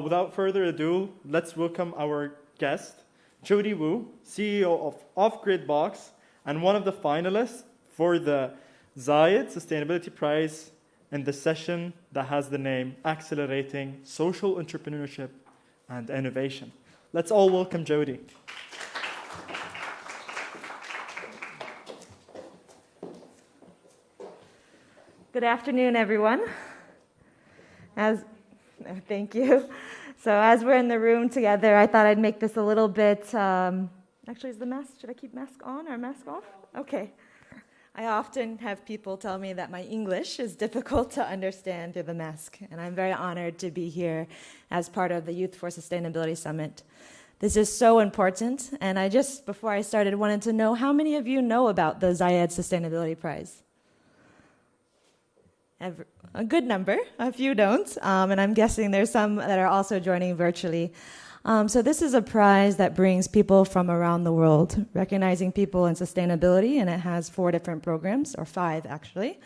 Without further ado, let's welcome our guest, Jodie Wu, CEO of OffGridBox and one of the finalists for the Zayed Sustainability Prize in the session that has the name Accelerating Social Entrepreneurship and Innovation. Let's all welcome Jodie. Good afternoon, everyone. Thank you. So as we're in the room together, I thought I'd make this a little bit, actually, is the mask, should I keep mask on or mask off? Okay. I often have people tell me that my English is difficult to understand through the mask, and I'm very honored to be here as part of the Youth for Sustainability Summit. This is so important, and I just, before I started, wanted to know how many of you know about the Zayed Sustainability Prize? A good number, a few don't, and I'm guessing there's some that are also joining virtually. So this is a prize that brings people from around the world, recognizing people in sustainability, and it has 4 different programs, or 5 actually,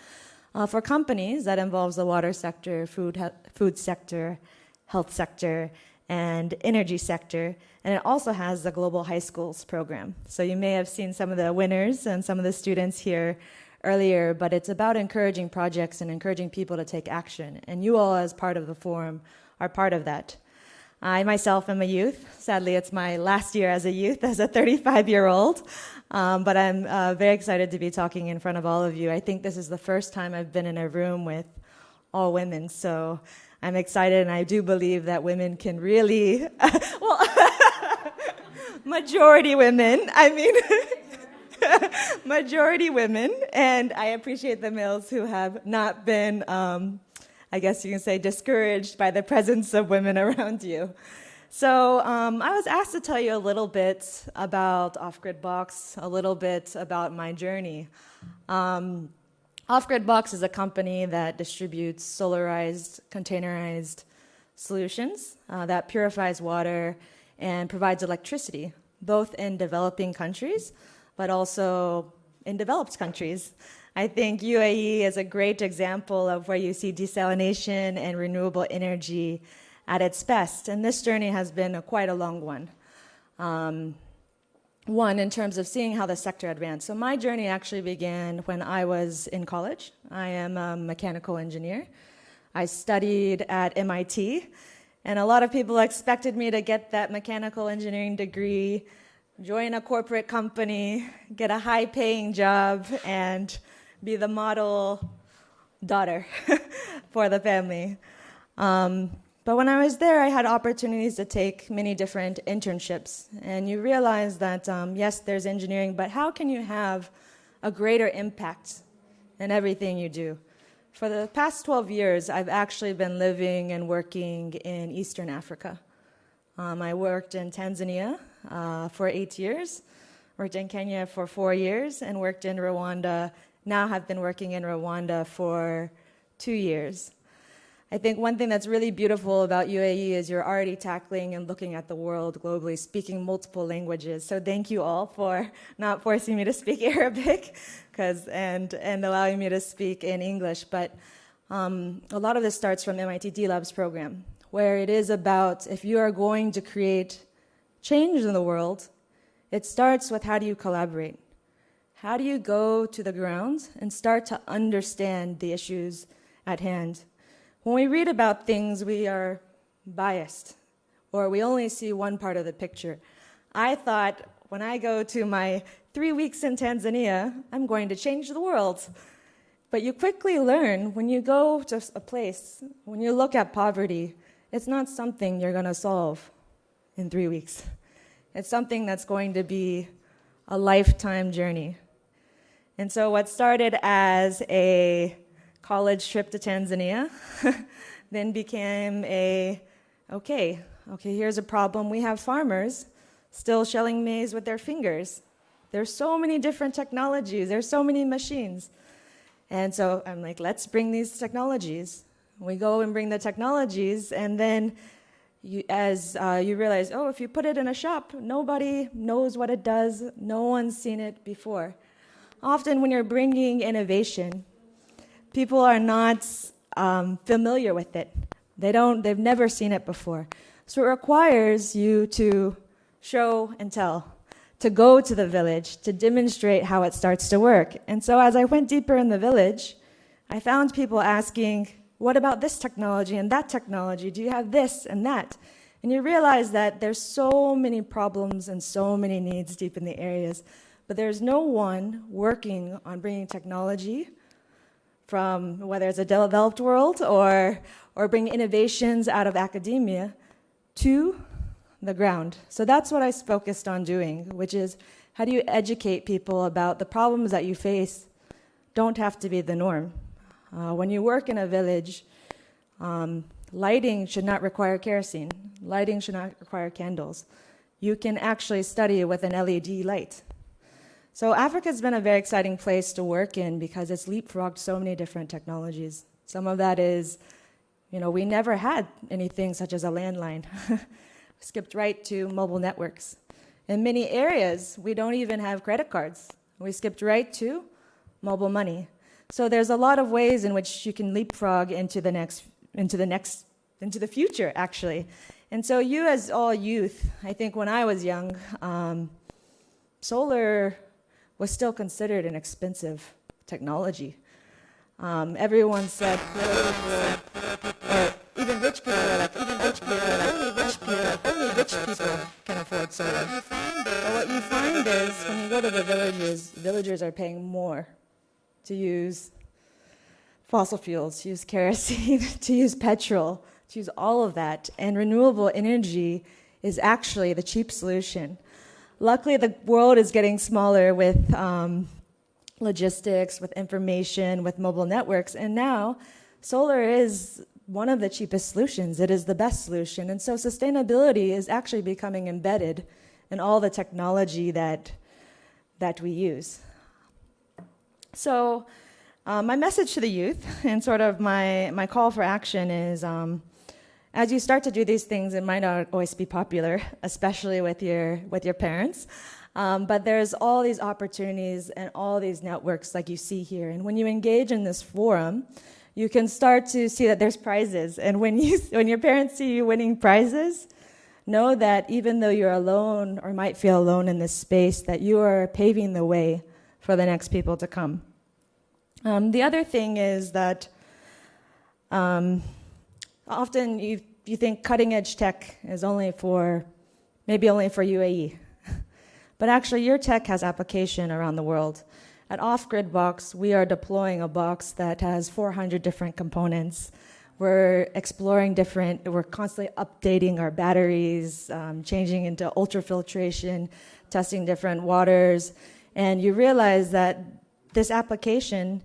for companies that involves the water sector, food sector, health sector, and energy sector, and it also has the Global High Schools program. So you may have seen some of the winners and some of the students here earlier, but it's about encouraging projects and encouraging people to take action. And you all, as part of the forum, are part of that. I myself am a youth. Sadly, it's my last year as a youth, as a 35-year-old. But I'm very excited to be talking in front of all of you. I think this is the first time I've been in a room with all women. So I'm excited, and I do believe that women can really, majority women, majority women, and I appreciate the males who have not been, I guess you can say, discouraged by the presence of women around you. So I was asked to tell you a little bit about OffGridBox, a little bit about my journey. OffGridBox is a company that distributes solarized, containerized solutions that purifies water and provides electricity, both in developing countries but also in developed countries. I think UAE is a great example of where you see desalination and renewable energy at its best, and this journey has been quite a long one. One, in terms of seeing how the sector advanced. So my journey actually began when I was in college. I am a mechanical engineer. I studied at MIT, and a lot of people expected me to get that mechanical engineering degree, join a corporate company, get a high-paying job, and be the model daughter for the family. But when I was there, I had opportunities to take many different internships. And you realize that, yes, there's engineering, but how can you have a greater impact in everything you do? For the past 12 years, I've actually been living and working in Eastern Africa. I worked in Tanzania for 8 years, worked in Kenya for 4 years, and worked in Rwanda. Now have been working in Rwanda for 2 years. I think one thing that's really beautiful about UAE is you're already tackling and looking at the world globally, speaking multiple languages. So thank you all for not forcing me to speak Arabic and allowing me to speak in English. But a lot of this starts from MIT D-Lab's program, where it is about, if you are going to create change in the world, it starts with how do you collaborate? How do you go to the ground and start to understand the issues at hand? When we read about things, we are biased, or we only see one part of the picture. I thought, when I go to my 3 weeks in Tanzania, I'm going to change the world. But you quickly learn, when you go to a place, when you look at poverty, it's not something you're going to solve in 3 weeks. It's something that's going to be a lifetime journey. And so what started as a college trip to Tanzania then became okay, here's a problem. We have farmers still shelling maize with their fingers. There's so many different technologies. There's so many machines. And so I'm like, let's bring these technologies. We go and bring the technologies, and then you realize, if you put it in a shop, nobody knows what it does. No one's seen it before. Often when you're bringing innovation, people are not familiar with it. They've never seen it before. So it requires you to show and tell, to go to the village, to demonstrate how it starts to work. And so as I went deeper in the village, I found people asking, what about this technology and that technology? Do you have this and that? And you realize that there's so many problems and so many needs deep in the areas, but there's no one working on bringing technology from whether it's a developed world or bring innovations out of academia to the ground. So that's what I focused on doing, which is how do you educate people about the problems that you face don't have to be the norm. When you work in a village, lighting should not require kerosene. Lighting should not require candles. You can actually study with an LED light. So Africa's been a very exciting place to work in because it's leapfrogged so many different technologies. Some of that is, we never had anything such as a landline. Skipped right to mobile networks. In many areas, we don't even have credit cards. We skipped right to mobile money. So there's a lot of ways in which you can leapfrog into the future, actually. And so you as all youth, I think when I was young, solar was still considered an expensive technology. Everyone said, or even rich people are like, only rich people can afford solar. But what you find is, when you go to the villages, villagers are paying more to use fossil fuels, to use kerosene, to use petrol, to use all of that. And renewable energy is actually the cheap solution. Luckily, the world is getting smaller with logistics, with information, with mobile networks, and now solar is one of the cheapest solutions. It is the best solution. And so sustainability is actually becoming embedded in all the technology that we use. So my message to the youth and sort of my call for action is, as you start to do these things, it might not always be popular, especially with your parents. But there's all these opportunities and all these networks like you see here. And when you engage in this forum, you can start to see that there's prizes. And when your parents see you winning prizes, know that even though you're alone or might feel alone in this space, that you are paving the way for the next people to come. The other thing is that often you think cutting-edge tech is maybe only for UAE. But actually, your tech has application around the world. At OffGridBox, we are deploying a box that has 400 different components. We're exploring we're constantly updating our batteries, changing into ultrafiltration, testing different waters. And you realize that this application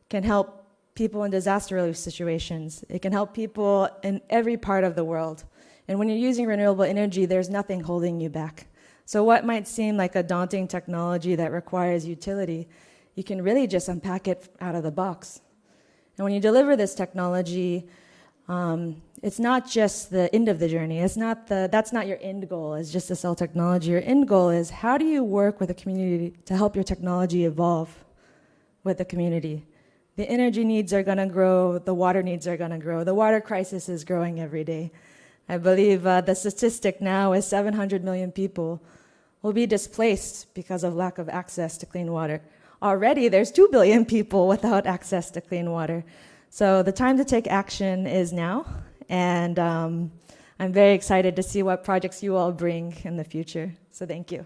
can help people in disaster relief situations. It can help people in every part of the world. And when you're using renewable energy, there's nothing holding you back. So what might seem like a daunting technology that requires utility, you can really just unpack it out of the box. And when you deliver this technology, it's not just the end of the journey. That's not your end goal, is just to sell technology. Your end goal is, how do you work with the community to help your technology evolve with the community? The energy needs are going to grow. The water needs are going to grow. The water crisis is growing every day. I believe the statistic now is 700 million people will be displaced because of lack of access to clean water. Already, there's 2 billion people without access to clean water. So the time to take action is now, and I'm very excited to see what projects you all bring in the future. So thank you.